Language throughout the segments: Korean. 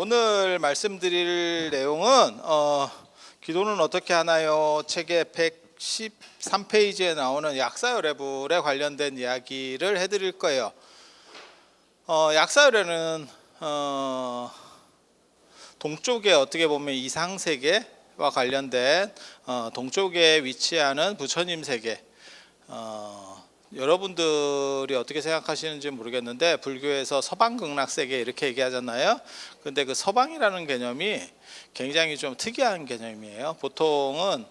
오늘 말씀드릴 내용은 기도는 어떻게 하나요? 책의 113페이지에 나오는 약사열애불에 관련된 이야기를 해드릴 거예요. 약사열애는 동쪽에 어떻게 보면 이상세계와 관련된 동쪽에 위치하는 부처님 세계, 여러분들이 어떻게 생각하시는지 모르겠는데 불교에서 서방극락세계 이렇게 얘기하잖아요. 근데 그 서방이라는 개념이 굉장히 좀 특이한 개념이에요. 보통은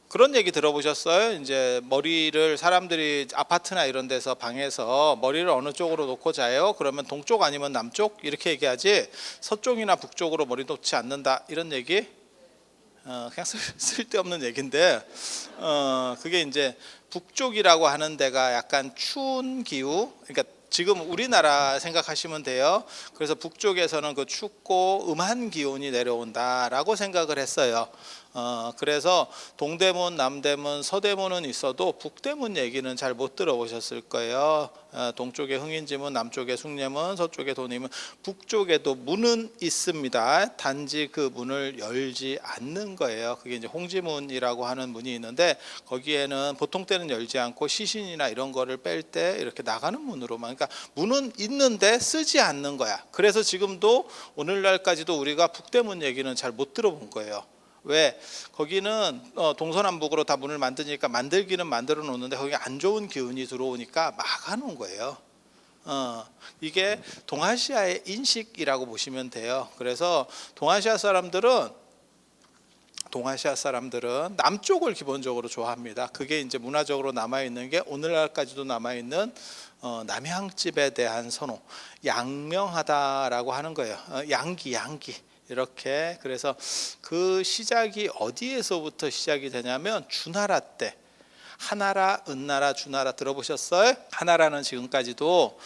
그런 얘기 들어보셨어요? 이제 머리를 사람들이 아파트나 이런 데서 방에서 머리를 어느 쪽으로 놓고 자요? 그러면 동쪽 아니면 남쪽? 이렇게 얘기하지 서쪽이나 북쪽으로 머리 놓지 않는다 이런 얘기? 그냥 쓸데없는 얘기인데 그게 이제 북쪽이라고 하는 데가 약간 추운 기후, 그러니까 지금 우리나라 생각하시면 돼요. 그래서 북쪽에서는 그 춥고 음한 기온이 내려온다라고 생각을 했어요. 그래서 동대문, 남대문, 서대문은 있어도 북대문 얘기는 잘 못 들어보셨을 거예요. 동쪽에 흥인지문, 남쪽에 숭례문, 서쪽에 도림문, 북쪽에도 문은 있습니다. 단지 그 문을 열지 않는 거예요. 그게 이제 홍지문이라고 하는 문이 있는데 거기에는 보통 때는 열지 않고 시신이나 이런 거를 뺄 때 이렇게 나가는 문으로만, 그러니까 문은 있는데 쓰지 않는 거야. 그래서 지금도 오늘날까지도 우리가 북대문 얘기는 잘 못 들어본 거예요. 왜? 거기는 동서남북으로 다 문을 만드니까 만들기는 만들어 놓는데 거기 안 좋은 기운이 들어오니까 막아 놓은 거예요. 이게 동아시아의 인식이라고 보시면 돼요. 그래서 동아시아 사람들은 남쪽을 기본적으로 좋아합니다. 그게 이제 문화적으로 남아있는 게 오늘날까지도 남아있는 남향집에 대한 선호, 양명하다라고 하는 거예요. 양기 이렇게. 그래서 그 시작이 어디에서부터 시작이 되냐면 주나라 때, 하나라, 은나라, 주나라 들어보셨어요? 하나라는 지금까지도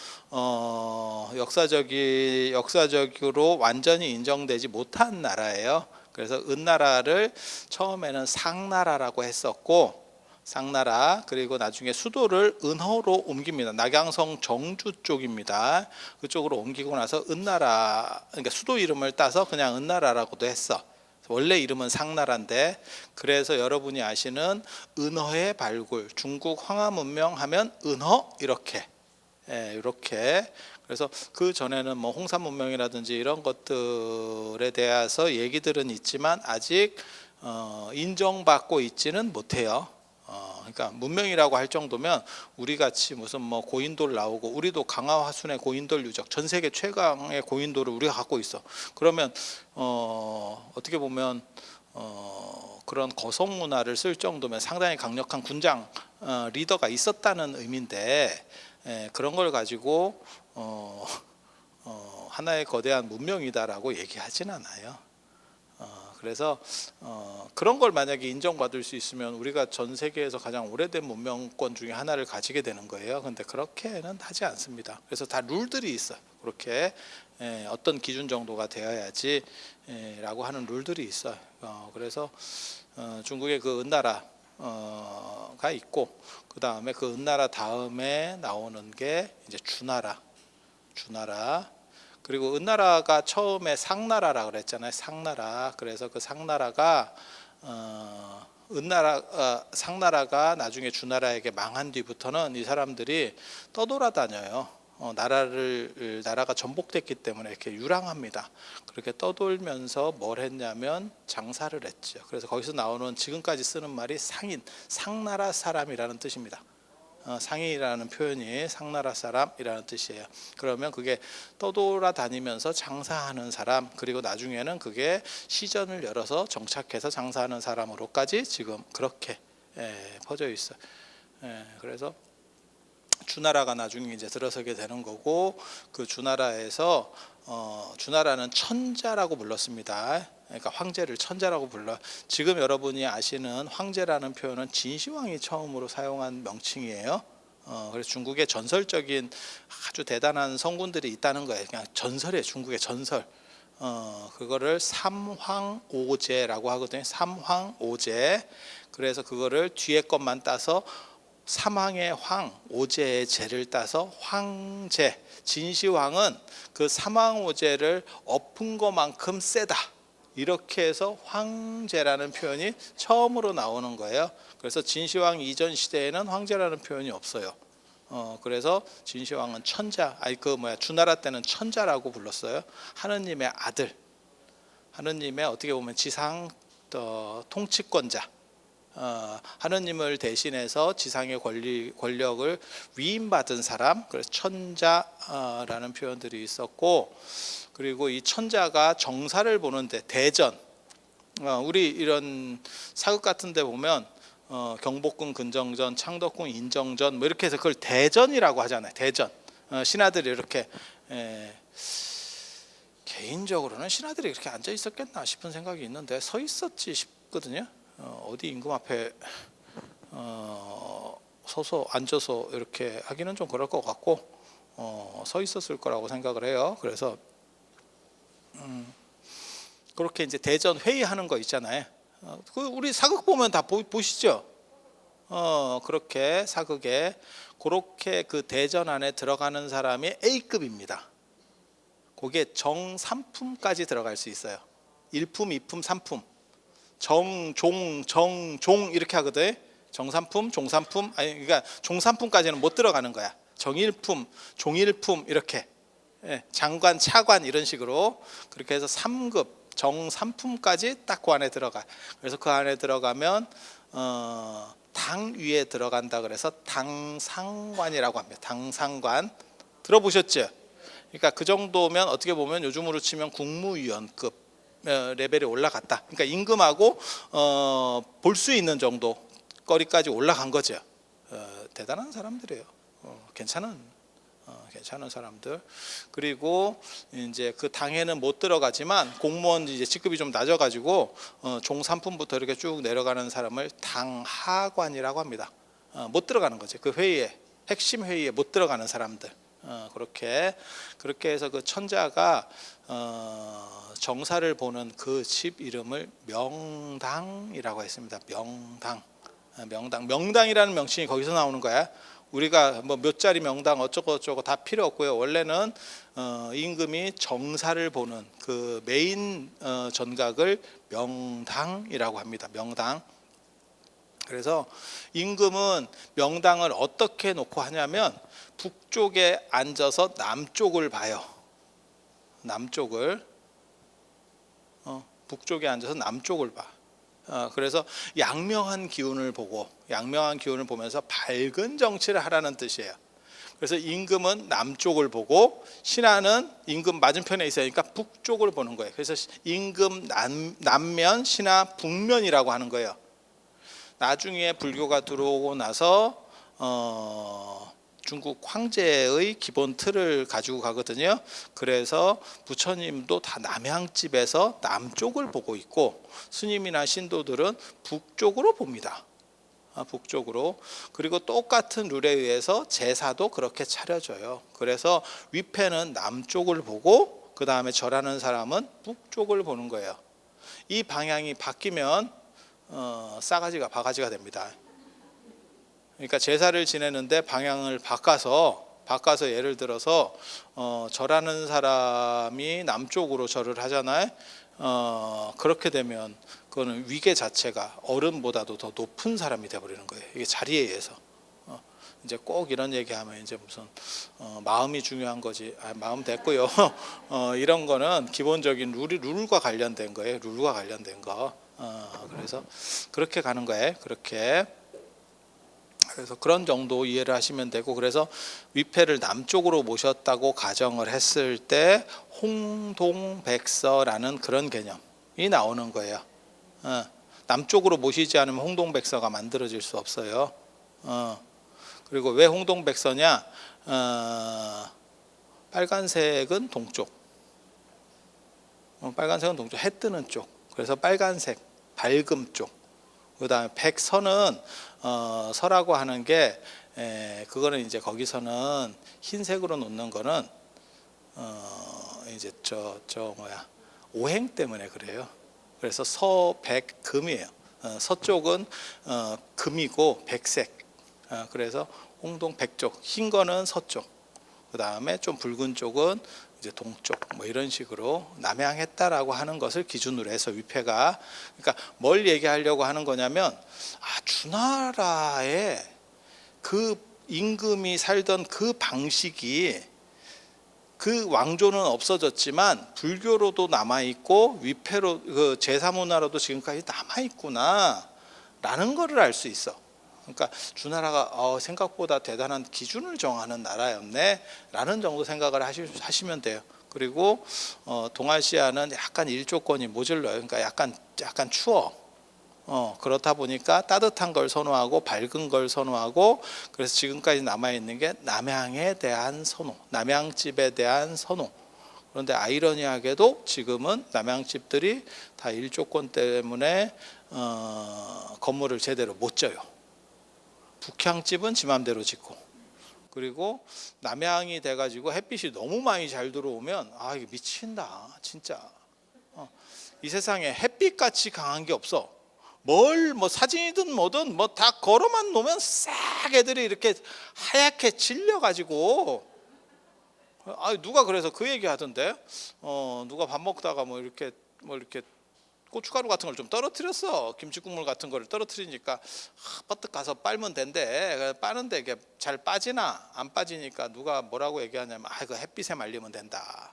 역사적으로 완전히 인정되지 못한 나라예요. 그래서 은나라를 처음에는 상나라라고 했었고, 상나라, 그리고 나중에 수도를 은허로 옮깁니다. 낙양성 정주 쪽입니다. 그쪽으로 옮기고 나서 은나라, 그러니까 수도 이름을 따서 그냥 은나라라고도 했어. 원래 이름은 상나라인데, 그래서 여러분이 아시는 은허의 발굴, 중국 황하문명 하면 은허 이렇게, 이렇게. 그래서 그 전에는 뭐 홍산 문명이라든지 이런 것들에 대해서 얘기들은 있지만 아직 인정받고 있지는 못해요. 그러니까 문명이라고 할 정도면 우리 같이 무슨 뭐 고인돌 나오고, 우리도 강화화순의 고인돌 유적, 전 세계 최강의 고인돌을 우리가 갖고 있어. 그러면 어떻게 보면 그런 거성 문화를 쓸 정도면 상당히 강력한 군장 리더가 있었다는 의미인데, 그런 걸 가지고 하나의 거대한 문명이다라고 얘기하진 않아요. 그래서 그런 걸 만약에 인정받을 수 있으면 우리가 전 세계에서 가장 오래된 문명권 중에 하나를 가지게 되는 거예요. 근데 그렇게는 하지 않습니다. 그래서 다 룰들이 있어요. 그렇게 어떤 기준 정도가 되어야지 라고 하는 룰들이 있어요. 그래서 중국의 그 은나라가 있고, 그 다음에 그 은나라 다음에 나오는 게 이제 주나라. 그리고 은나라가 처음에 상나라라 그랬잖아요. 상나라. 그래서 그 상나라가 상나라가 나중에 주나라에게 망한 뒤부터는 이 사람들이 떠돌아다녀요. 나라가 전복됐기 때문에 이렇게 유랑합니다. 그렇게 떠돌면서 뭘 했냐면 장사를 했죠. 그래서 거기서 나오는 지금까지 쓰는 말이 상나라 사람이라는 뜻입니다. 상인이라는 표현이 상나라 사람이라는 뜻이에요. 그러면 그게 떠돌아다니면서 장사하는 사람, 그리고 나중에는 그게 시전을 열어서 정착해서 장사하는 사람으로까지 지금 그렇게 퍼져 있어요. 그래서 주나라가 나중에 이제 들어서게 되는 거고, 그 주나라에서 주나라는 천자라고 불렀습니다. 그러니까 황제를 천자라고 불러. 지금 여러분이 아시는 황제라는 표현은 진시황이 처음으로 사용한 명칭이에요. 그래서 중국에 전설적인 아주 대단한 성군들이 있다는 거예요. 그냥 전설이에요. 중국의 전설. 그거를 삼황오제라고 하거든요. 삼황오제. 그래서 그거를 뒤에 것만 따서 사망의 황, 오제의 제를 따서 황제, 진시황은 그 사망 오제를 엎은 것만큼 세다. 이렇게 해서 황제라는 표현이 처음으로 나오는 거예요. 그래서 진시황 이전 시대에는 황제라는 표현이 없어요. 그래서 진시황은 천자, 주나라 때는 천자라고 불렀어요. 하느님의 아들, 하느님의 어떻게 보면 지상 통치권자, 하느님을 대신해서 지상의 권력을 위임받은 사람, 그래서 천자라는 표현들이 있었고, 그리고 이 천자가 정사를 보는데 대전, 우리 이런 사극 같은 데 보면 경복궁 근정전, 창덕궁 인정전 뭐 이렇게 해서 그걸 대전이라고 하잖아요. 대전. 신하들이 이렇게 개인적으로는 신하들이 이렇게 앉아 있었겠나 싶은 생각이 있는데 서 있었지 싶거든요. 어디 임금 앞에 서서 앉아서 이렇게 하기는 좀 그럴 것 같고 서 있었을 거라고 생각을 해요. 그래서 그렇게 이제 대전 회의하는 거 있잖아요. 그 우리 사극 보면 다 보시죠. 그렇게 사극에 그렇게 그 대전 안에 들어가는 사람이 A급입니다. 거기에 정삼품까지 들어갈 수 있어요. 1품, 2품, 3품. 종 이렇게 하거든. 정삼품, 종삼품, 그러니까 종삼품까지는 못 들어가는 거야. 정일품, 종일품 이렇게. 장관, 차관 이런 식으로 그렇게 해서 3급, 정삼품까지 딱 그 안에 들어가. 그래서 그 안에 들어가면 당 위에 들어간다 그래서 당상관이라고 합니다. 당상관 들어보셨죠? 그러니까 그 정도면 어떻게 보면 요즘으로 치면 국무위원급 레벨이 올라갔다. 그러니까 임금하고 볼 수 있는 정도 거리까지 올라간 거죠. 대단한 사람들이에요. 괜찮은 사람들. 그리고 이제 그 당에는 못 들어가지만 공무원 이제 직급이 좀 낮아가지고 종3품부터 이렇게 쭉 내려가는 사람을 당하관이라고 합니다. 못 들어가는 거죠. 그 회의에 핵심 회의에 못 들어가는 사람들. 그렇게 해서 그 천자가 정사를 보는 그 집 이름을 명당이라고 했습니다. 명당이라는 명칭이 거기서 나오는 거야. 우리가 뭐 몇 자리 명당 어쩌고 다 필요 없고요. 원래는 임금이 정사를 보는 그 메인 전각을 명당이라고 합니다. 명당. 그래서 임금은 명당을 어떻게 놓고 하냐면 북쪽에 앉아서 남쪽을 봐요. 북쪽에 앉아서 남쪽을 봐. 그래서 양명한 기운을 보면서 밝은 정치를 하라는 뜻이에요. 그래서 임금은 남쪽을 보고 신하는 임금 맞은편에 있으니까 북쪽을 보는 거예요. 그래서 임금 남면, 신하 북면이라고 하는 거예요. 나중에 불교가 들어오고 나서 중국 황제의 기본 틀을 가지고 가거든요. 그래서 부처님도 다 남향집에서 남쪽을 보고 있고 스님이나 신도들은 북쪽으로 봅니다. 북쪽으로. 그리고 똑같은 룰에 의해서 제사도 그렇게 차려져요. 그래서 위패는 남쪽을 보고 그 다음에 절하는 사람은 북쪽을 보는 거예요. 이 방향이 바뀌면 싸가지가 바가지가 됩니다. 그러니까 제사를 지내는데 방향을 바꿔서 예를 들어서 절하는 사람이 남쪽으로 절을 하잖아요. 그렇게 되면 그거는 위계 자체가 어른보다도 더 높은 사람이 되어버리는 거예요. 이게 자리에 의해서. 이제 꼭 이런 얘기하면 이제 무슨 마음이 중요한 거지. 마음 됐고요. 이런 거는 기본적인 룰과 관련된 거예요. 룰과 관련된 거. 그래서 그렇게 가는 거예요. 그래서 그런 정도 이해를 하시면 되고, 그래서 위패를 남쪽으로 모셨다고 가정을 했을 때 홍동백서라는 그런 개념이 나오는 거예요. 남쪽으로 모시지 않으면 홍동백서가 만들어질 수 없어요. 그리고 왜 홍동백서냐? 빨간색은 동쪽, 해 뜨는 쪽. 그래서 빨간색, 밝음 쪽. 그 다음에 백서는 서라고 하는 게 그거는 이제 거기서는 흰색으로 놓는 거는 이제 오행 때문에 그래요. 그래서 서백금이에요. 서쪽은 금이고 백색, 그래서 홍동 백쪽, 흰 거는 서쪽, 그 다음에 좀 붉은 쪽은 이제 동쪽, 뭐 이런 식으로 남향했다라고 하는 것을 기준으로 해서 위패가, 그러니까 뭘 얘기하려고 하는 거냐면, 주나라의 그 임금이 살던 그 방식이, 그 왕조는 없어졌지만 불교로도 남아 있고 위패로, 그 제사문화로도 지금까지 남아 있구나 라는 거를 알 수 있어. 그러니까 주나라가 생각보다 대단한 기준을 정하는 나라였네 라는 정도 생각을 하시면 돼요. 그리고 동아시아는 약간 일조권이 모질러요. 그러니까 약간 추워. 그렇다 보니까 따뜻한 걸 선호하고 밝은 걸 선호하고, 그래서 지금까지 남아있는 게 남향에 대한 선호, 남향집에 대한 선호. 그런데 아이러니하게도 지금은 남향집들이 다 일조권 때문에 건물을 제대로 못 져요. 북향집은 지 맘대로 짓고, 그리고 남향이 돼가지고 햇빛이 너무 많이 잘 들어오면 이거 미친다 진짜. 이 세상에 햇빛같이 강한 게 없어. 뭐 사진이든 뭐든 뭐 다 걸어만 놓으면 싹 애들이 이렇게 하얗게 질려가지고, 누가 그래서 그 얘기 하던데, 누가 밥 먹다가 뭐 이렇게 고춧가루 같은 걸 좀 떨어뜨렸어. 김치국물 같은 거를 떨어뜨리니까 버뜩 가서 빨면 된대. 빠는데 이게 잘 빠지나 안 빠지니까 누가 뭐라고 얘기하냐면, 이거 햇빛에 말리면 된다.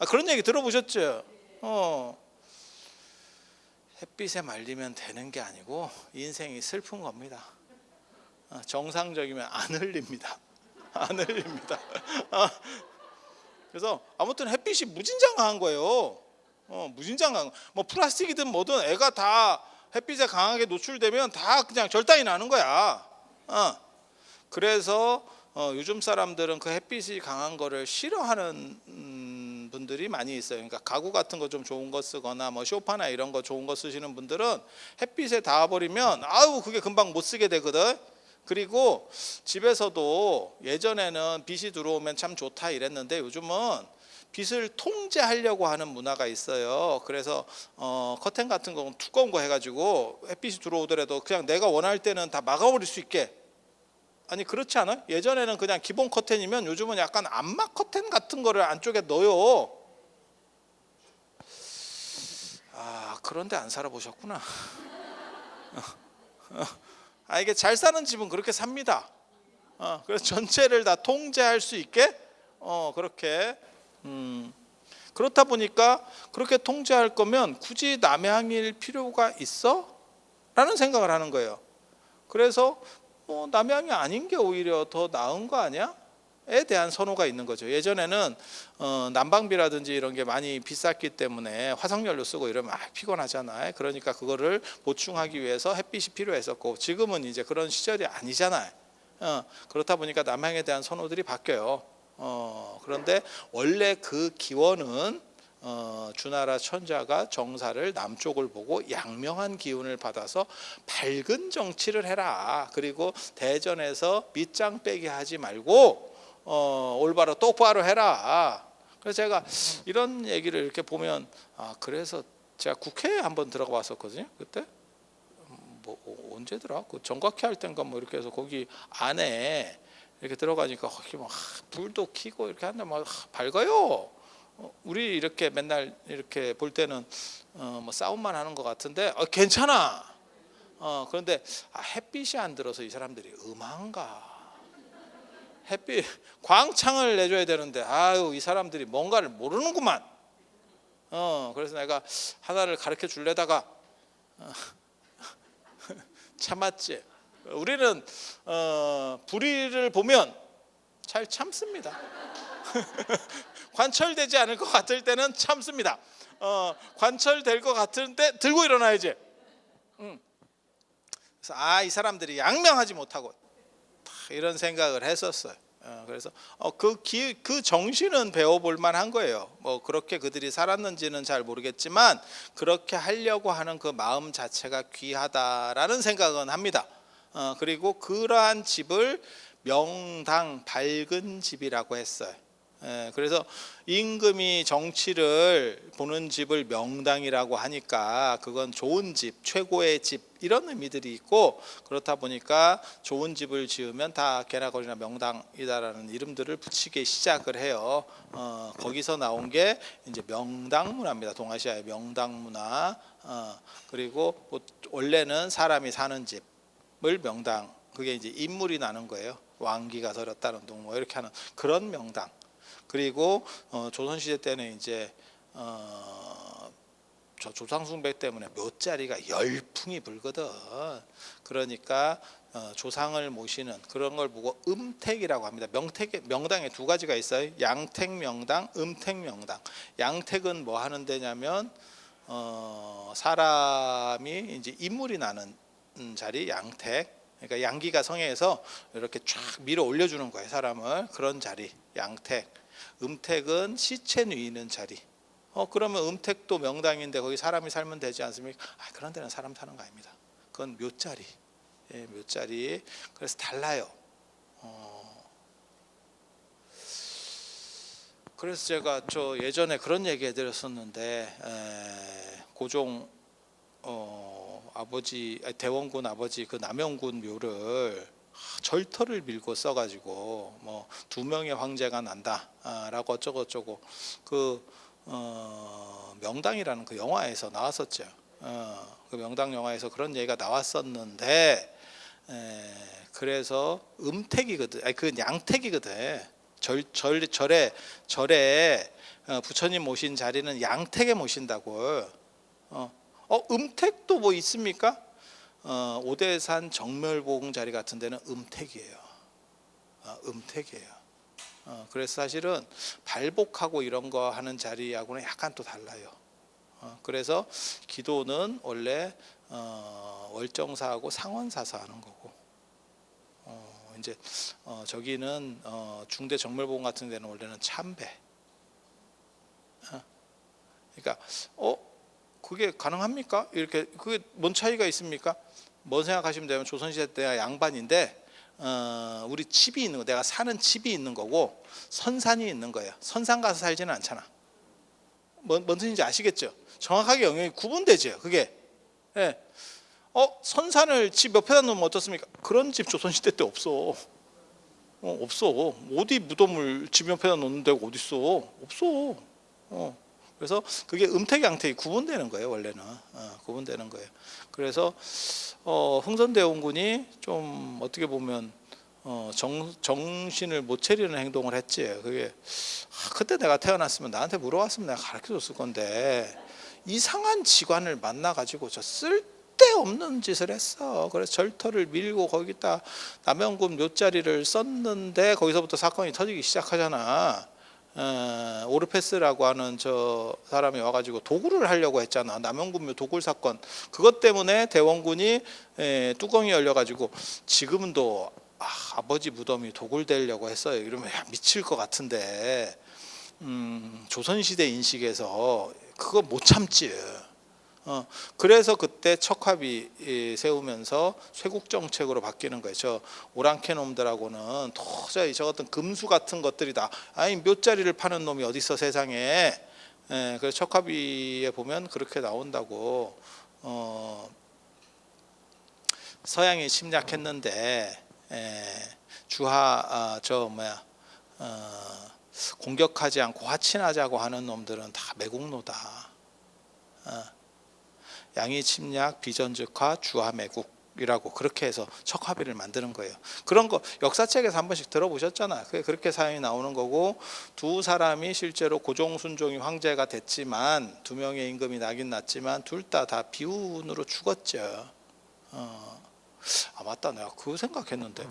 그런 얘기 들어보셨죠? 햇빛에 말리면 되는 게 아니고 인생이 슬픈 겁니다. 정상적이면 안 흘립니다. 안 흘립니다. 그래서 아무튼 햇빛이 무진장 강한 거예요. 무진장 강한, 뭐 플라스틱이든 뭐든 애가 다 햇빛에 강하게 노출되면 다 그냥 절단이 나는 거야. 그래서 요즘 사람들은 그 햇빛이 강한 거를 싫어하는 분들이 많이 있어요. 그러니까 가구 같은 거 좀 좋은 거 쓰거나 뭐 소파나 이런 거 좋은 거 쓰시는 분들은 햇빛에 닿아버리면 그게 금방 못 쓰게 되거든. 그리고 집에서도 예전에는 빛이 들어오면 참 좋다 이랬는데, 요즘은 빛을 통제하려고 하는 문화가 있어요. 그래서 커튼 같은 거 두꺼운 거 해가지고 햇빛이 들어오더라도 그냥 내가 원할 때는 다 막아버릴 수 있게. 아니 그렇지 않아요? 예전에는 그냥 기본 커튼이면 요즘은 약간 암막 커튼 같은 거를 안쪽에 넣어요. 그런데 안 살아보셨구나. 이게 잘 사는 집은 그렇게 삽니다. 그래서 전체를 다 통제할 수 있게 그렇게. 그렇다 보니까 그렇게 통제할 거면 굳이 남향일 필요가 있어? 라는 생각을 하는 거예요. 그래서 남향이 아닌 게 오히려 더 나은 거 아니야? 에 대한 선호가 있는 거죠. 예전에는 난방비라든지 이런 게 많이 비쌌기 때문에 화석연료 쓰고 이러면 피곤하잖아요. 그러니까 그거를 보충하기 위해서 햇빛이 필요했었고, 지금은 이제 그런 시절이 아니잖아요. 그렇다 보니까 남향에 대한 선호들이 바뀌어요. 그런데 원래 그 기원은 주나라 천자가 정사를 남쪽을 보고 양명한 기운을 받아서 밝은 정치를 해라. 그리고 대전에서 밑장 빼기 하지 말고 올바로 똑바로 해라. 그래서 제가 이런 얘기를 이렇게 보면, 그래서 제가 국회에 한번 들어가 봤었거든요. 그때 뭐 언제더라? 그 정각회 할 때인가 뭐 이렇게 해서 거기 안에 이렇게 들어가니까 거기 막 불도 켜고 이렇게 하는데 막 밝아요. 우리 이렇게 맨날 이렇게 볼 때는 뭐 싸움만 하는 것 같은데 괜찮아. 그런데 햇빛이 안 들어서 이 사람들이 음한가. 햇빛 광창을 내줘야 되는데 이 사람들이 뭔가를 모르는구만. 그래서 내가 하나를 가르쳐 줄래다가 참았지. 우리는 불의를 보면 잘 참습니다. 관철되지 않을 것 같을 때는 참습니다. 관철될 것 같을 때 들고 일어나야지. 그래서 이 사람들이 양명하지 못하고 이런 생각을 했었어요. 그래서 그 정신은 배워볼 만한 거예요. 뭐 그렇게 그들이 살았는지는 잘 모르겠지만 그렇게 하려고 하는 그 마음 자체가 귀하다라는 생각은 합니다. 그리고 그러한 집을 명당 밝은 집이라고 했어요. 그래서 임금이 정치를 보는 집을 명당이라고 하니까 그건 좋은 집, 최고의 집 이런 의미들이 있고, 그렇다 보니까 좋은 집을 지으면 다 개나거리나 명당이다라는 이름들을 붙이기 시작을 해요. 거기서 나온 게 이제 명당 문화입니다. 동아시아의 명당 문화. 그리고 원래는 사람이 사는 집을 명당, 그게 이제 인물이 나는 거예요. 왕기가 들었다는 둥 뭐 이렇게 하는 그런 명당. 그리고 조선시대 때는 이제 저 조상숭배 때문에 묘자리가 열풍이 불거든. 그러니까 조상을 모시는 그런 걸 보고 음택이라고 합니다. 명당에 두 가지가 있어요. 양택명당, 음택명당. 양택은 뭐 하는 데냐면 사람이 이제 인물이 나는 자리, 양택. 그러니까 양기가 성해서 이렇게 쫙 밀어 올려주는 거예요, 사람을. 그런 자리, 양택. 음택은 시체 누이는 자리. 그러면 음택도 명당인데 거기 사람이 살면 되지 않습니까? 그런 데는 사람 사는 거 아닙니다. 그건 묘자리. 예, 묘자리. 그래서 달라요. 그래서 제가 예전에 그런 얘기 해드렸었는데, 고종 아버지, 대원군 아버지 그 남영군 묘를 절터를 밀고 써가지고 뭐 2명의 황제가 난다라고 어쩌고 그 명당이라는 그 영화에서 나왔었죠. 그 명당 영화에서 그런 얘기가 나왔었는데, 그래서 음택이거든, 아니 그 양택이거든. 절에 부처님 모신 자리는 양택에 모신다고. 음택도 뭐 있습니까? 오대산 정멸봉 자리 같은 데는 음택이에요. 음택이에요. 그래서 사실은 발복하고 이런 거 하는 자리하고는 약간 또 달라요. 그래서 기도는 원래 월정사하고 상원사사 하는 거고, 이제 저기는 중대 정멸봉 같은 데는 원래는 참배. 그러니까 그게 가능합니까? 이렇게 그게 뭔 차이가 있습니까? 뭐 생각하시면 되면 조선시대 때 양반인데 우리 집이 있는 거, 내가 사는 집이 있는 거고 선산이 있는 거예요. 선산 가서 살지는 않잖아. 뭔 뜻인지 아시겠죠? 정확하게 영역이 구분되죠. 그게. 예. 선산을 집 옆에다 놓으면 어떻습니까? 그런 집 조선시대 때 없어. 없어. 어디 무덤을 집 옆에다 놓는 데가 어디 있어? 없어. 그래서 그게 음택 양택이 구분되는 거예요. 원래는 구분되는 거예요. 그래서 흥선대원군이 좀 어떻게 보면 정신을 못 차리는 행동을 했지. 그게 그때 내가 태어났으면 나한테 물어봤으면 내가 가르쳐줬을 건데, 이상한 직관을 만나가지고 저 쓸데없는 짓을 했어. 그래서 절터를 밀고 거기다 남영군 묘자리를 썼는데 거기서부터 사건이 터지기 시작하잖아. 오르페스라고 하는 저 사람이 와가지고 도굴을 하려고 했잖아. 남영군묘 도굴 사건. 그것 때문에 대원군이 뚜껑이 열려가지고 지금도 아버지 무덤이 도굴되려고 했어요. 이러면 미칠 것 같은데, 조선시대 인식에서 그거 못 참지. 그래서 그때 척합이 세우면서 쇄국 정책으로 바뀌는 거예요. 저 오랑캐 놈들하고는 도저히 저 어떤 금수 같은 것들이다. 아니 묘자리를 파는 놈이 어디 있어 세상에. 그래서 척합이에 보면 그렇게 나온다고. 서양이 침략했는데 주하 공격하지 않고 화친하자고 하는 놈들은 다 매국노다. 양이 침략, 비전즉화, 주하 매국이라고 그렇게 해서 척합의를 만드는 거예요. 그런 거 역사책에서 한 번씩 들어보셨잖아. 그렇게 사연이 나오는 거고, 두 사람이 실제로 고종, 순종이 황제가 됐지만, 2명의 임금이 나긴 났지만 둘 다 비운으로 죽었죠. 맞다, 내가 그거 생각했는데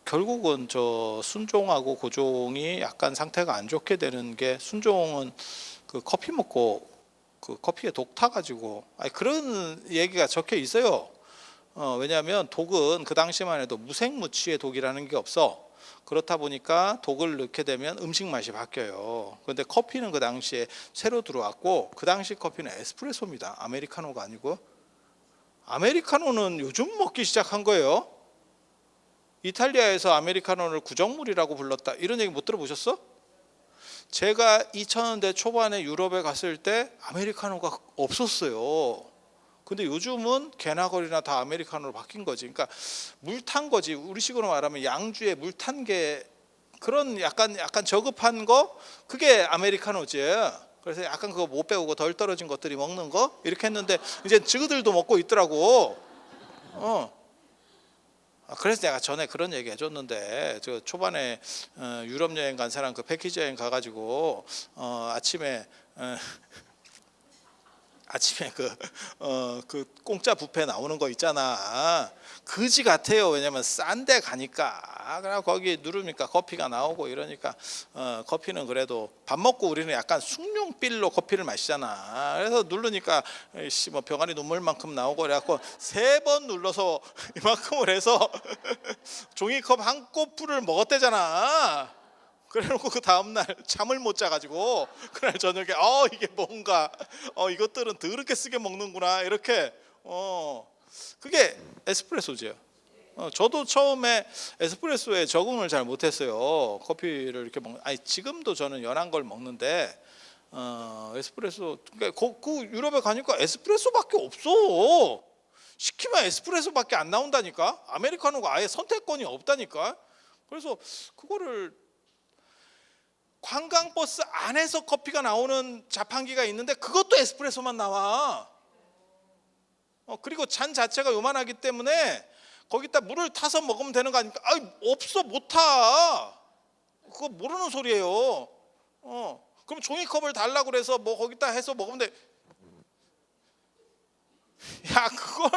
결국은 저 순종하고 고종이 약간 상태가 안 좋게 되는 게, 순종은 그 커피 먹고 그 커피에 독 타가지고, 그런 얘기가 적혀 있어요. 왜냐하면 독은 그 당시만 해도 무생무취의 독이라는 게 없어. 그렇다 보니까 독을 넣게 되면 음식 맛이 바뀌어요. 그런데 커피는 그 당시에 새로 들어왔고, 그 당시 커피는 에스프레소입니다. 아메리카노가 아니고. 아메리카노는 요즘 먹기 시작한 거예요. 이탈리아에서 아메리카노를 구정물이라고 불렀다. 이런 얘기 못 들어보셨어? 제가 2000년대 초반에 유럽에 갔을 때 아메리카노가 없었어요. 근데 요즘은 개나 거리나 다 아메리카노로 바뀐 거지. 그러니까 물 탄 거지. 우리식으로 말하면 양주에 물 탄 게 그런 약간 저급한 거 그게 아메리카노지. 그래서 약간 그거 못 배우고 덜 떨어진 것들이 먹는 거 이렇게 했는데 이제 지그들도 먹고 있더라고. 그래서 내가 전에 그런 얘기 해줬는데 저 초반에 유럽 여행 간 사람 그 패키지 여행 가가지고 아침에 그 공짜 뷔페 나오는 거 있잖아. 그지 같아요. 왜냐면 싼 데 가니까. 그래 거기 누르니까 커피가 나오고 이러니까 커피는 그래도 밥 먹고 우리는 약간 숭늉빌로 커피를 마시잖아. 그래서 누르니까 뭐 병아리 눈물만큼 나오고 그래갖고 3번 눌러서 이만큼을 해서 종이컵 한 꼬풀을 먹었대잖아. 그래놓고 그 다음날 잠을 못 자가지고 그날 저녁에 이게 뭔가 이것들은 더럽게 쓰게 먹는구나 이렇게 그게 에스프레소죠. 저도 처음에 에스프레소에 적응을 잘 못했어요. 커피를 이렇게 지금도 저는 연한 걸 먹는데 에스프레소 그러니까 그 유럽에 가니까 에스프레소밖에 없어. 시키면 에스프레소밖에 안 나온다니까. 아메리카노가 아예 선택권이 없다니까. 그래서 그거를 관광버스 안에서 커피가 나오는 자판기가 있는데 그것도 에스프레소만 나와. 그리고 잔 자체가 요만하기 때문에 거기다 물을 타서 먹으면 되는 거 아닙니까? 없어, 못 타. 그거 모르는 소리예요. 그럼 종이컵을 달라고 그래서 뭐 거기다 해서 먹으면 돼. 야, 그걸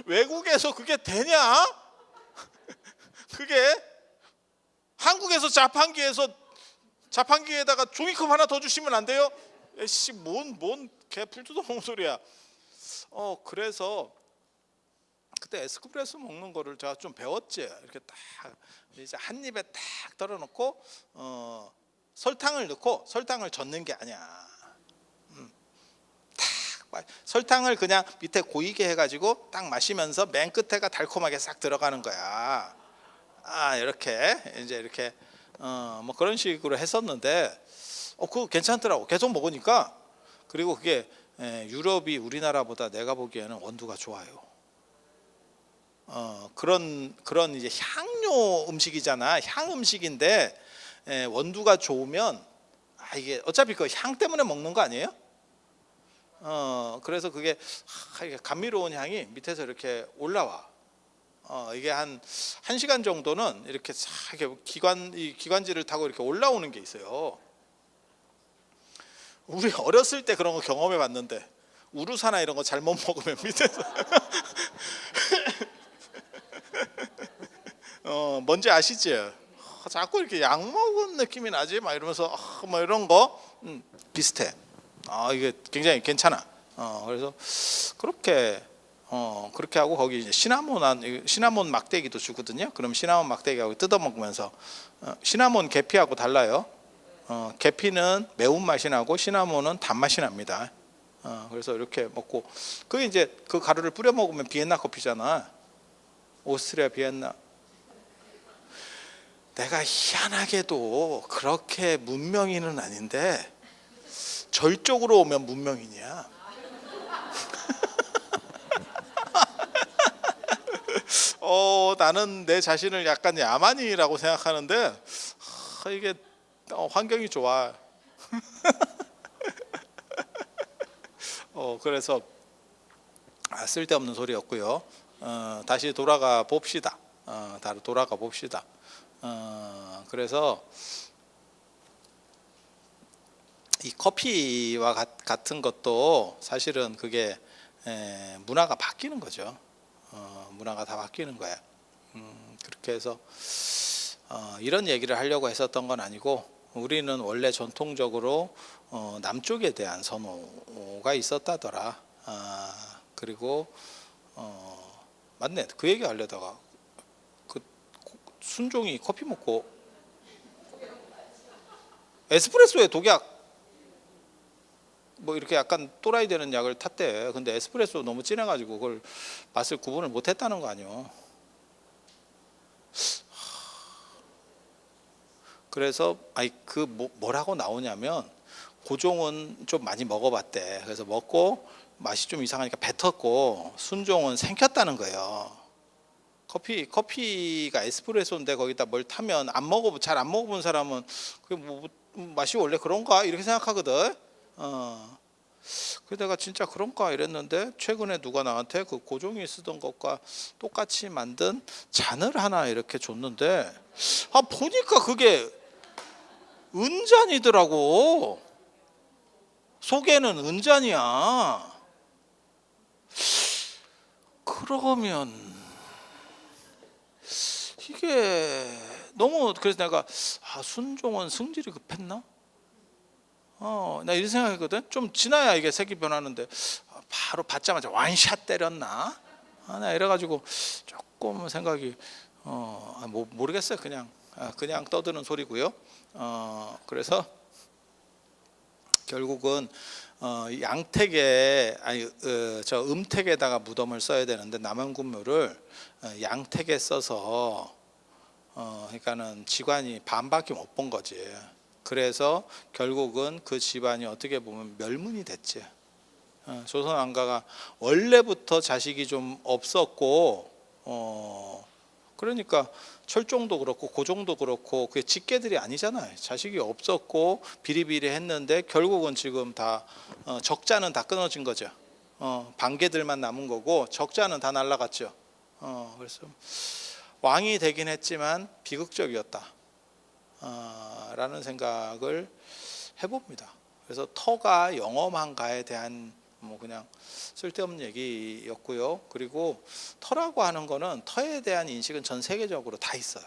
외국에서 그게 되냐? 그게 한국에서 자판기에다가 종이컵 하나 더 주시면 안 돼요? 에이씨, 뭔 개풀도 먹는 소리야. 그래서 그때 에스프레소 먹는 거를 제가 좀 배웠지. 이렇게 딱 이제 한 입에 딱 덜어놓고 설탕을 넣고 설탕을 젓는 게 아니야. 딱 설탕을 그냥 밑에 고이게 해가지고 딱 마시면서 맨 끝에가 달콤하게 싹 들어가는 거야. 이렇게 이제 이렇게 뭐 그런 식으로 했었는데 그거 괜찮더라고. 계속 먹으니까. 그리고 그게 유럽이 우리나라보다 내가 보기에는 원두가 좋아요. 그런 이제 향료 음식이잖아. 향 음식인데 원두가 좋으면 이게 어차피 그 향 때문에 먹는 거 아니에요? 그래서 그게 감미로운 향이 밑에서 이렇게 올라와. 이게 한 1시간 정도는 이렇게 싹 기관지를 타고 이렇게 올라오는 게 있어요. 우리 어렸을 때 그런 거 경험해 봤는데 우루사나 이런 거 잘못 먹으면 밑에서 뭔지 아시죠? 자꾸 이렇게 약 먹은 느낌이 나지 막 이러면서 뭐 이런 거 비슷해. 이게 굉장히 괜찮아. 그래서 그렇게 하고 거기 이제 시나몬 막대기도 주거든요. 그럼 시나몬 막대기하고 뜯어 먹으면서 시나몬 계피하고 달라요. 계피는 매운맛이 나고 시나몬은 단맛이 납니다. 그래서 이렇게 먹고 그게 이제 그 가루를 뿌려 먹으면 비엔나 커피잖아. 오스트리아 비엔나. 내가 희한하게도 그렇게 문명인은 아닌데 절쪽으로 오면 문명인이야. 나는 내 자신을 약간 야만이라고 생각하는데 이게 환경이 좋아. 그래서 쓸데없는 소리였고요. 다시 돌아가 봅시다. 그래서 이 커피와 같은 것도 사실은 그게 문화가 바뀌는 거죠. 문화가 다 바뀌는 거야. 그렇게 해서 이런 얘기를 하려고 했었던 건 아니고 우리는 원래 전통적으로 남쪽에 대한 선호가 있었다더라. 그리고 맞네. 그 얘기 하려다가 그 순종이 커피 먹고 에스프레소에 독약 뭐 이렇게 약간 또라이 되는 약을 탔대. 근데 에스프레소 너무 진해가지고 그걸 맛을 구분을 못했다는 거 아니요. 그래서 뭐라고 나오냐면 고종은 좀 많이 먹어봤대. 그래서 먹고 맛이 좀 이상하니까 뱉었고 순종은 생겼다는 거예요. 커피가 에스프레소인데 거기다 뭘 타면 잘 안 먹어본 사람은 그게 뭐 맛이 원래 그런가 이렇게 생각하거든. 그래서 내가 진짜 그런가 이랬는데 최근에 누가 나한테 그 고종이 쓰던 것과 똑같이 만든 잔을 하나 이렇게 줬는데 보니까 그게 은잔이더라고. 속에는 은잔이야. 그러면 이게 너무, 그래서 내가 순종은 승질이 급했나? 나 이런 생각했거든. 좀 지나야 이게 색이 변하는데 바로 받자마자 완샷 때렸나? 나 이래가지고 조금 생각이 모르겠어요. 그냥 떠드는 소리고요. 그래서 결국은 양택에 저 음택에다가 무덤을 써야 되는데 남원군묘를 양택에 써서 그러니까는 직관이 반밖에 못 본 거지. 그래서 결국은 그 집안이 어떻게 보면 멸문이 됐지. 조선 왕가가 원래부터 자식이 좀 없었고 그러니까 철종도 그렇고 고종도 그렇고 그게 직계들이 아니잖아요. 자식이 없었고 비리비리했는데 결국은 지금 다 적자는 다 끊어진 거죠. 반계들만 남은 거고 적자는 다 날라갔죠. 그래서 왕이 되긴 했지만 비극적이었다 라는 생각을 해봅니다. 그래서 터가 영험한가에 대한 그냥 쓸데없는 얘기였고요. 그리고 터라고 하는 거는 터에 대한 인식은 전 세계적으로 다 있어요.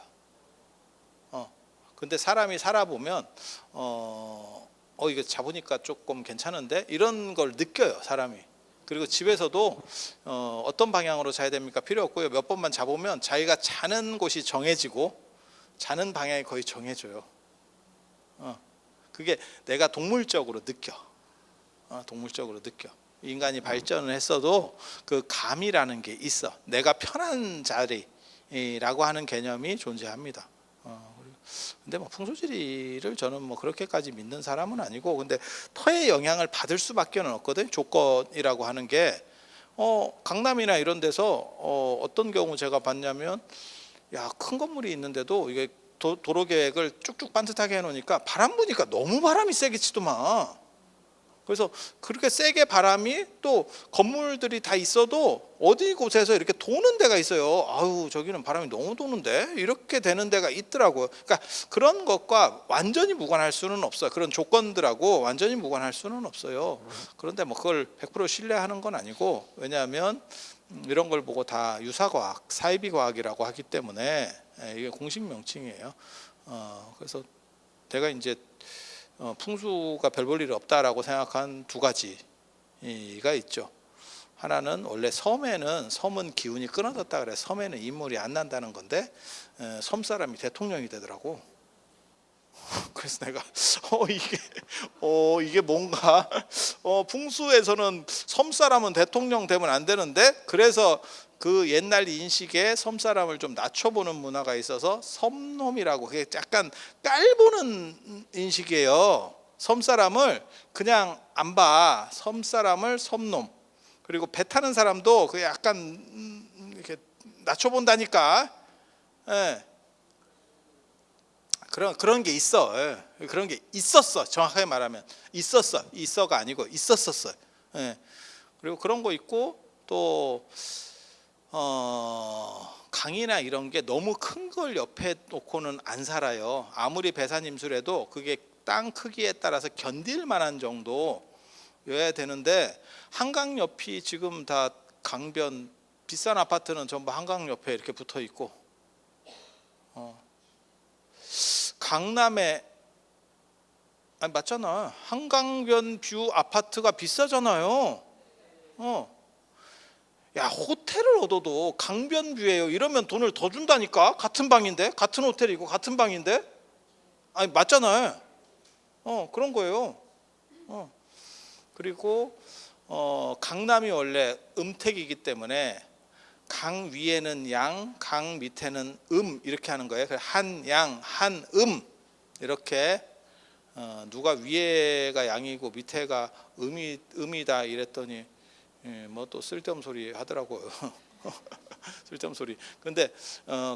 근데 사람이 살아보면 이거 잡으니까 조금 괜찮은데 이런 걸 느껴요, 사람이. 그리고 집에서도 어떤 방향으로 자야 됩니까? 필요 없고요. 몇 번만 잡으면 자기가 자는 곳이 정해지고 자는 방향이 거의 정해져요. 그게 내가 동물적으로 느껴. 인간이 발전을 했어도 그 감이라는 게 있어. 내가 편한 자리라고 하는 개념이 존재합니다. 근데 풍수지리를 저는 그렇게까지 믿는 사람은 아니고, 근데 터의 영향을 받을 수밖에 없거든. 조건이라고 하는 게 강남이나 이런 데서 어떤 경우 제가 봤냐면 큰 건물이 있는데도 이게 도로 계획을 쭉쭉 반듯하게 해놓으니까 바람 부니까 너무 바람이 세게 치더만. 그래서 그렇게 세게 바람이 또 건물들이 다 있어도 어디 곳에서 이렇게 도는 데가 있어요. 저기는 바람이 너무 도는데 이렇게 되는 데가 있더라고요. 그러니까 그런 것과 완전히 무관할 수는 없어요. 그런 조건들하고 완전히 무관할 수는 없어요. 그런데 그걸 100% 신뢰하는 건 아니고, 왜냐하면 이런 걸 보고 다 유사과학, 사이비과학이라고 하기 때문에 이게 공식 명칭이에요. 그래서 제가 이제 풍수가 별 볼 일이 없다라고 생각한 두 가지가 있죠. 하나는 원래 섬은 기운이 끊어졌다 그래. 섬에는 인물이 안 난다는 건데 섬 사람이 대통령이 되더라고. 그래서 내가 이게 뭔가 풍수에서는 섬 사람은 대통령 되면 안 되는데, 그래서 그 옛날 인식에 섬 사람을 좀 낮춰보는 문화가 있어서 섬놈이라고, 그게 약간 깔보는 인식이에요. 섬 사람을 그냥 안 봐. 섬 사람을 섬놈. 그리고 배 타는 사람도 그 약간 이렇게 낮춰본다니까. 예. 그런 게 있어. 그런 게 있었어. 정확하게 말하면 있어가 아니고 있었었어요. 그리고 그런 거 있고, 또 강이나 이런 게 너무 큰 걸 옆에 놓고는 안 살아요. 아무리 배산임술해도 그게 땅 크기에 따라서 견딜 만한 정도여야 되는데, 한강 옆이 지금 다 강변, 비싼 아파트는 전부 한강 옆에 이렇게 붙어 있고, 강남에 맞잖아. 한강변 뷰 아파트가 비싸잖아요. 호텔을 얻어도 강변 뷰예요. 이러면 돈을 더 준다니까. 같은 방인데, 같은 호텔이고 같은 방인데, 맞잖아요. 그런 거예요. 그리고 강남이 원래 음택이기 때문에 강 위에는 양, 강 밑에는 이렇게 하는 거예요. 한 양, 한 이렇게 누가 위에가 양이고 밑에가 음이다 이랬더니 뭐 또 쓸데없는 소리 하더라고요. 쓸데없는 소리. 근데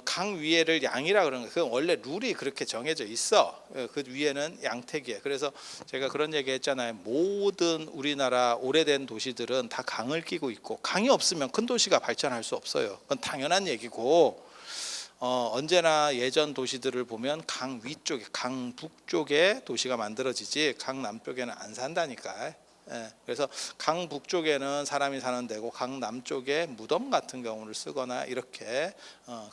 강 위에를 양이라 그러는 거예요. 그건 원래 룰이 그렇게 정해져 있어. 그 위에는 양택이에요. 그래서 제가 그런 얘기 했잖아요. 모든 우리나라 오래된 도시들은 다 강을 끼고 있고, 강이 없으면 큰 도시가 발전할 수 없어요. 그건 당연한 얘기고, 언제나 예전 도시들을 보면 강 위쪽에, 강 북쪽에 도시가 만들어지지 강 남쪽에는 안 산다니까. 그래서 강 북쪽에는 사람이 사는 데고 강 남쪽에 무덤 같은 경우를 쓰거나 이렇게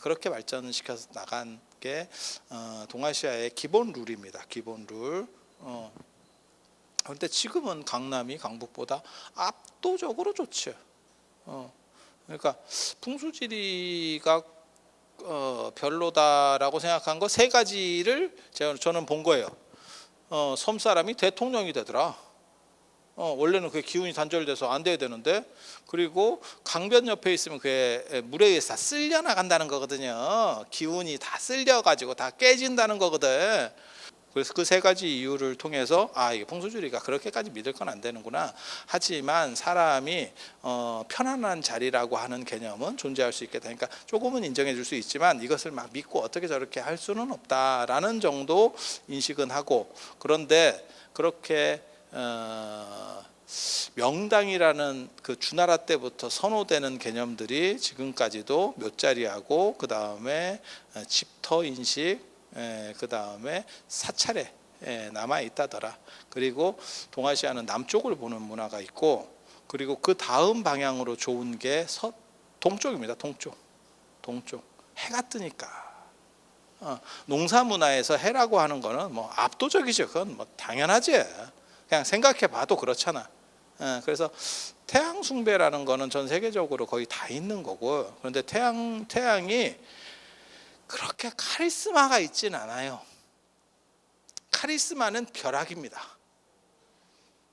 그렇게 발전시켜서 나간 게 동아시아의 기본 룰입니다. 기본 룰. 그런데 지금은 강남이 강북보다 압도적으로 좋죠. 그러니까 풍수지리가 별로다라고 생각한 거 세 가지를 저는 본 거예요. 섬 사람이 대통령이 되더라. 원래는 그게 기운이 단절돼서 안 돼야 되는데, 그리고 강변 옆에 있으면 그게 물에 의해서 다 쓸려 나간다는 거거든요. 기운이 다 쓸려 가지고 다 깨진다는 거거든. 그래서 그 세 가지 이유를 통해서 이게 풍수주의가 그렇게까지 믿을 건 안 되는구나. 하지만 사람이 편안한 자리라고 하는 개념은 존재할 수 있겠다. 그러니까 조금은 인정해 줄 수 있지만 이것을 막 믿고 어떻게 저렇게 할 수는 없다라는 정도 인식은 하고, 그런데 그렇게 명당이라는 그 주나라 때부터 선호되는 개념들이 지금까지도 묘자리하고 그 다음에 집터 인식, 그 다음에 사찰에 남아 있다더라. 그리고 동아시아는 남쪽을 보는 문화가 있고, 그리고 그 다음 방향으로 좋은 게 동쪽입니다. 동쪽 해가 뜨니까. 농사 문화에서 해라고 하는 거는 뭐 압도적이죠. 그건 뭐 당연하지. 그냥 생각해 봐도 그렇잖아. 그래서 태양 숭배라는 거는 전 세계적으로 거의 다 있는 거고, 그런데 태양이 그렇게 카리스마가 있진 않아요. 카리스마는 벼락입니다.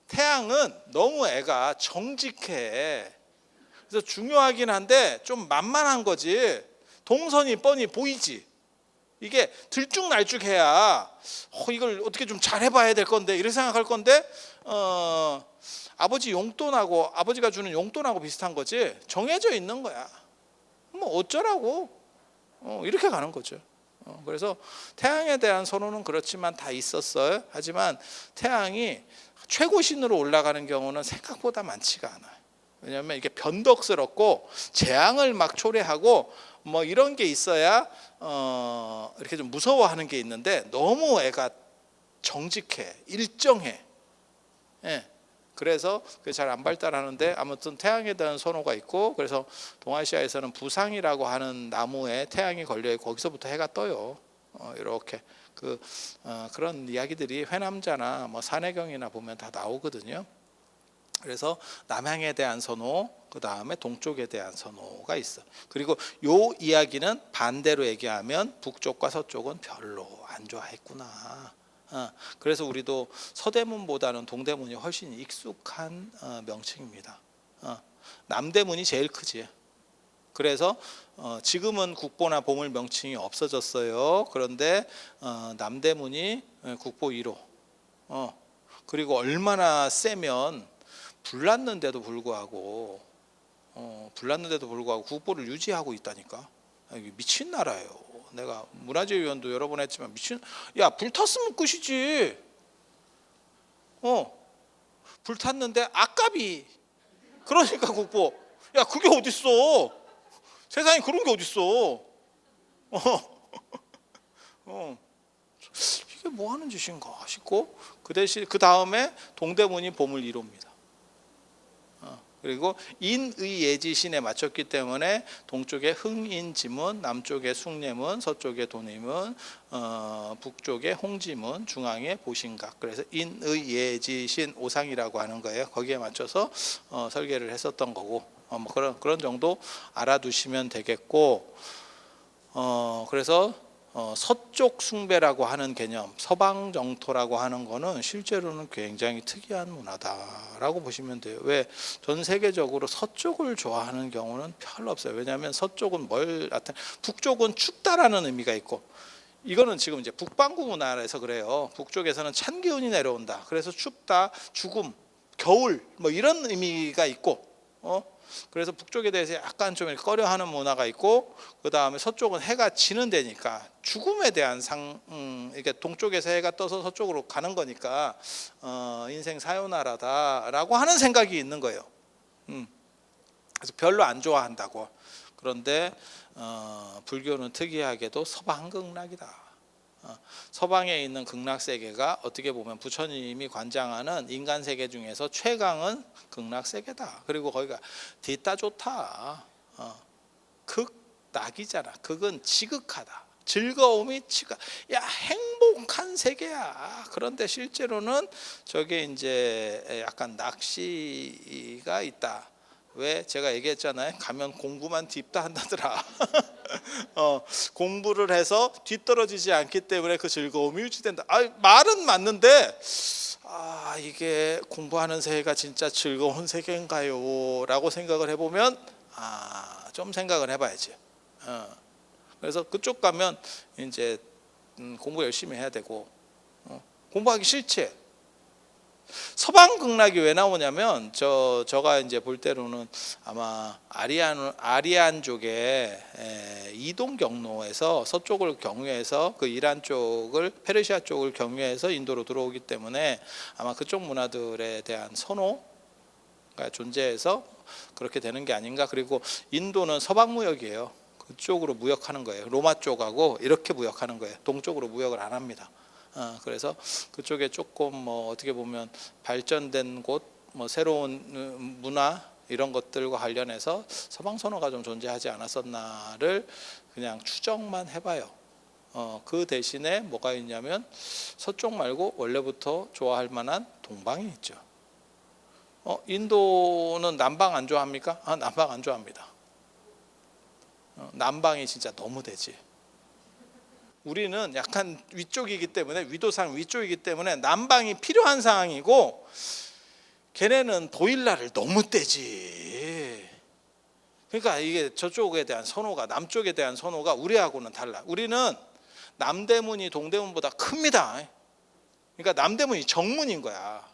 태양은 너무 애가 정직해. 그래서 중요하긴 한데 좀 만만한 거지. 동선이 뻔히 보이지. 이게 들쭉날쭉해야 이걸 어떻게 좀 잘해봐야 될 건데 이렇게 생각할 건데, 아버지 용돈하고 아버지가 주는 용돈하고 비슷한 거지. 정해져 있는 거야. 뭐 어쩌라고 이렇게 가는 거죠. 그래서 태양에 대한 선호는 그렇지만 다 있었어요. 하지만 태양이 최고신으로 올라가는 경우는 생각보다 많지가 않아요. 왜냐하면 이게 변덕스럽고 재앙을 막 초래하고 뭐 이런 게 있어야 이렇게 좀 무서워하는 게 있는데, 너무 애가 정직해, 일정해. 그래서 그게 잘 안 발달하는데, 아무튼 태양에 대한 선호가 있고, 그래서 동아시아에서는 부상이라고 하는 나무에 태양이 걸려 있고 거기서부터 해가 떠요. 이렇게 그런 이야기들이 회남자나 뭐 산해경이나 보면 다 나오거든요. 그래서 남향에 대한 선호, 그 다음에 동쪽에 대한 선호가 있어. 그리고 요 이야기는 반대로 얘기하면 북쪽과 서쪽은 별로 안 좋아했구나. 그래서 우리도 서대문보다는 동대문이 훨씬 익숙한 명칭입니다. 남대문이 제일 크지. 그래서 지금은 국보나 보물 명칭이 없어졌어요. 그런데 남대문이 국보 1호. 그리고 얼마나 세면 불났는데도 불구하고 국보를 유지하고 있다니까. 이게 미친 나라예요. 내가 문화재위원도 여러 번 했지만 불탔으면 끝이지. 불탔는데 아깝이. 그러니까 국보. 그게 어딨어. 세상에 그런 게 어딨어. 이게 뭐 하는 짓인가 싶고, 그 대신 그 다음에 동대문이 보물 1호입니다. 그리고 인의예지신에 맞췄기 때문에 동쪽에 흥인지문, 남쪽에 숭례문, 서쪽에 도내문, 북쪽에 홍지문, 중앙에 보신각. 그래서 인의예지신 오상이라고 하는 거예요. 거기에 맞춰서 설계를 했었던 거고, 뭐 그런 정도 알아두시면 되겠고, 그래서 서쪽 숭배라고 하는 개념, 서방 정토라고 하는 거는 실제로는 굉장히 특이한 문화다라고 보시면 돼요. 왜? 전 세계적으로 서쪽을 좋아하는 경우는 별로 없어요. 왜냐하면 서쪽은 북쪽은 춥다라는 의미가 있고, 이거는 지금 이제 북반구 문화에서 그래요. 북쪽에서는 찬 기운이 내려온다. 그래서 춥다, 죽음, 겨울 뭐 이런 의미가 있고, 그래서 북쪽에 대해서 약간 좀 꺼려하는 문화가 있고, 그 다음에 서쪽은 해가 지는 데니까 죽음에 대한 이게 동쪽에서 해가 떠서 서쪽으로 가는 거니까 인생 사요나라다라고 하는 생각이 있는 거예요. 그래서 별로 안 좋아한다고. 그런데 불교는 특이하게도 서방극락이다. 서방에 있는 극락세계가 어떻게 보면 부처님이 관장하는 인간 세계 중에서 최강은 극락세계다. 그리고 거기가 뒤따 좋다. 극락이잖아. 극은 지극하다. 즐거움이 야 행복한 세계야. 그런데 실제로는 저게 이제 약간 낚시가 있다. 왜? 제가 얘기했잖아요. 가면 공부만 딥다 한다더라. 공부를 해서 뒤떨어지지 않기 때문에 그 즐거움이 유지된다. 말은 맞는데 이게 공부하는 세계가 진짜 즐거운 세계인가요? 라고 생각을 해보면 좀 생각을 해봐야지. 그래서 그쪽 가면 이제 공부 열심히 해야 되고 공부하기 싫지. 서방 극락이 왜 나오냐면 저가 이제 볼 때로는 아마 아리안 쪽에 이동 경로에서 서쪽을 경유해서 그 이란 쪽을 페르시아 쪽을 경유해서 인도로 들어오기 때문에 아마 그쪽 문화들에 대한 선호가 존재해서 그렇게 되는 게 아닌가. 그리고 인도는 서방 무역이에요. 그쪽으로 무역하는 거예요. 로마 쪽하고 이렇게 무역하는 거예요. 동쪽으로 무역을 안 합니다. 그래서 그쪽에 조금 뭐 어떻게 보면 발전된 곳, 뭐 새로운 문화 이런 것들과 관련해서 서방 선호가 좀 존재하지 않았었나를 그냥 추정만 해봐요. 그 대신에 뭐가 있냐면 서쪽 말고 원래부터 좋아할 만한 동방이 있죠. 인도는 남방 안 좋아합니까? 남방 안 좋아합니다. 남방이 진짜 너무 되지. 우리는 약간 위쪽이기 때문에 위도상 위쪽이기 때문에 남방이 필요한 상황이고 걔네는 보일러를 너무 떼지. 그러니까 이게 저쪽에 대한 선호가 남쪽에 대한 선호가 우리하고는 달라. 우리는 남대문이 동대문보다 큽니다. 그러니까 남대문이 정문인 거야.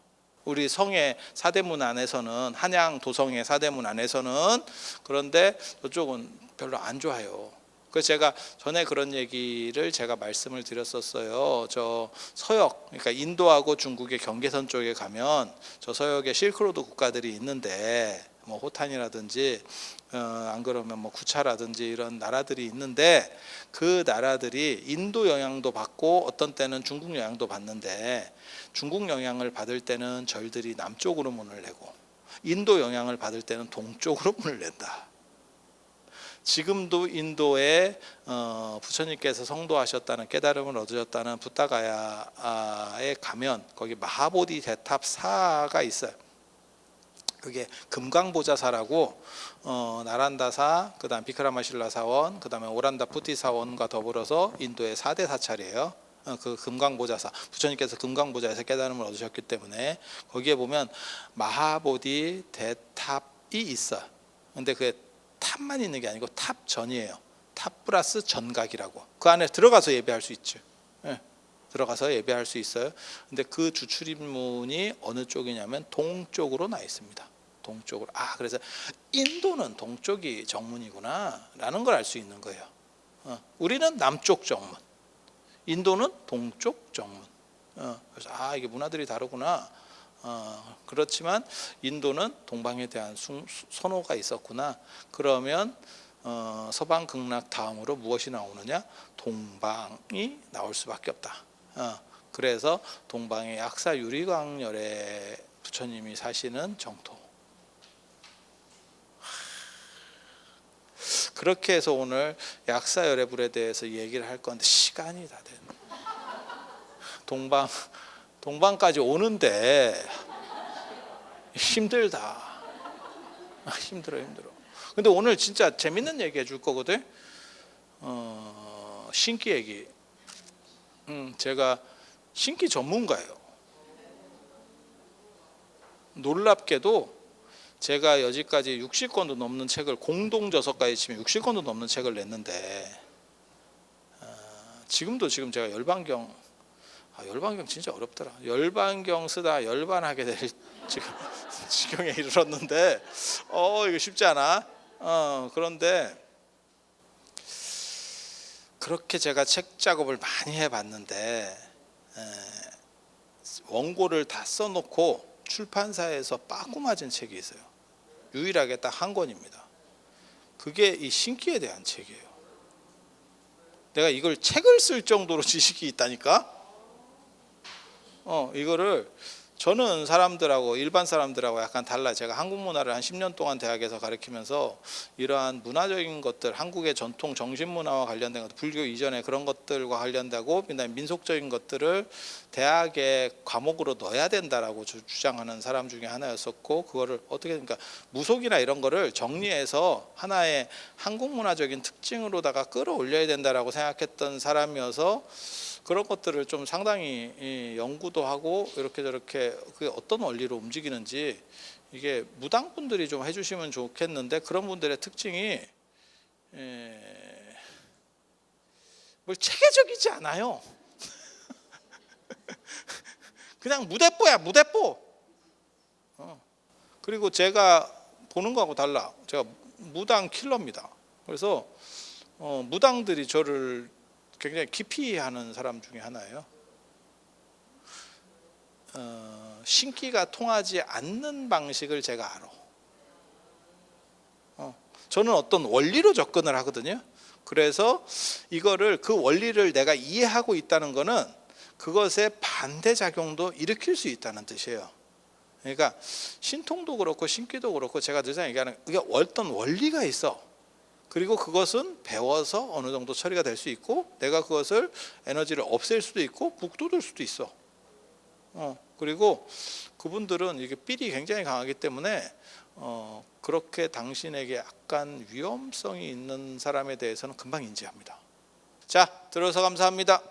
우리 성의 사대문 안에서는 한양 도성의 사대문 안에서는. 그런데 저쪽은 별로 안 좋아해요. 그래서 제가 전에 그런 얘기를 제가 말씀을 드렸었어요. 저 서역, 그러니까 인도하고 중국의 경계선 쪽에 가면 저 서역에 실크로드 국가들이 있는데 뭐 호탄이라든지 안 그러면 뭐 구차라든지 이런 나라들이 있는데 그 나라들이 인도 영향도 받고 어떤 때는 중국 영향도 받는데 중국 영향을 받을 때는 절들이 남쪽으로 문을 내고 인도 영향을 받을 때는 동쪽으로 문을 낸다. 지금도 인도에 부처님께서 성도하셨다는 깨달음을 얻으셨다는 부타가야에 가면 거기 마하보디 대탑사가 있어요. 그게 금강보자사라고 나란다사, 그다음 비크라마실라 사원, 그다음에 오란다 푸티 사원과 더불어서 인도의 4대 사찰이에요. 그 금강보자사, 부처님께서 금강보자에서 깨달음을 얻으셨기 때문에 거기에 보면 마하보디 대탑이 있어. 근데 그게 탑만 있는 게 아니고 탑 전이에요. 탑 플러스 전각이라고. 그 안에 들어가서 예배할 수 있죠. 들어가서 예배할 수 있어요. 근데 그 주출입문이 어느 쪽이냐면 동쪽으로 나 있습니다. 동쪽으로. 그래서 인도는 동쪽이 정문이구나 라는 걸 알 수 있는 거예요. 우리는 남쪽 정문, 인도는 동쪽 정문. 그래서 이게 문화들이 다르구나. 그렇지만 인도는 동방에 대한 선호가 있었구나. 그러면 서방 극락 다음으로 무엇이 나오느냐? 동방이 나올 수밖에 없다. 그래서 동방의 약사 유리광열에 부처님이 사시는 정토. 그렇게 해서 오늘 약사 열애불에 대해서 얘기를 할 건데 시간이 다 됐네. 동방까지 오는데 힘들다. 힘들어. 근데 오늘 진짜 재밌는 얘기 해줄 거거든. 신기 얘기. 제가 신기 전문가예요. 놀랍게도 제가 여지까지 60권도 넘는 책을 공동저서까지 치면 60권도 넘는 책을 냈는데 지금 제가 열반경 진짜 어렵더라. 열반경 쓰다 열반하게 될 지금 지경에 이르렀는데 이거 쉽지 않아. 그런데 그렇게 제가 책 작업을 많이 해봤는데 원고를 다 써놓고 출판사에서 빠꾸 맞은 책이 있어요. 유일하게 딱 한 권입니다. 그게 이 신기에 대한 책이에요. 내가 이걸 책을 쓸 정도로 지식이 있다니까. 이거를 저는 사람들하고 일반 사람들하고 약간 달라. 제가 한국 문화를 한 10년 동안 대학에서 가르치면서 이러한 문화적인 것들, 한국의 전통 정신 문화와 관련된 것, 불교 이전에 그런 것들과 관련되고 그다음에 민속적인 것들을 대학의 과목으로 넣어야 된다라고 주장하는 사람 중에 하나였었고, 그거를 어떻게 그러니까 무속이나 이런 거를 정리해서 하나의 한국 문화적인 특징으로다가 끌어올려야 된다라고 생각했던 사람이어서 그런 것들을 좀 상당히 연구도 하고 이렇게 저렇게 그게 어떤 원리로 움직이는지 이게 무당분들이 좀 해주시면 좋겠는데, 그런 분들의 특징이 뭘 체계적이지 않아요. 그냥 무대뽀야, 무대뽀. 그리고 제가 보는 거하고 달라. 제가 무당 킬러입니다. 그래서 무당들이 저를 굉장히 깊이 하는 사람 중에 하나예요. 신기가 통하지 않는 방식을 제가 알아. 저는 어떤 원리로 접근을 하거든요. 그래서 이거를 그 원리를 내가 이해하고 있다는 거는 그것의 반대작용도 일으킬 수 있다는 뜻이에요. 그러니까 신통도 그렇고 신기도 그렇고 제가 늘 얘기하는 이게 어떤 원리가 있어. 그리고 그것은 배워서 어느 정도 처리가 될 수 있고 내가 그것을 에너지를 없앨 수도 있고 북돋을 수도 있어. 그리고 그분들은 이게 삘이 굉장히 강하기 때문에 그렇게 당신에게 약간 위험성이 있는 사람에 대해서는 금방 인지합니다. 자, 들어서 감사합니다.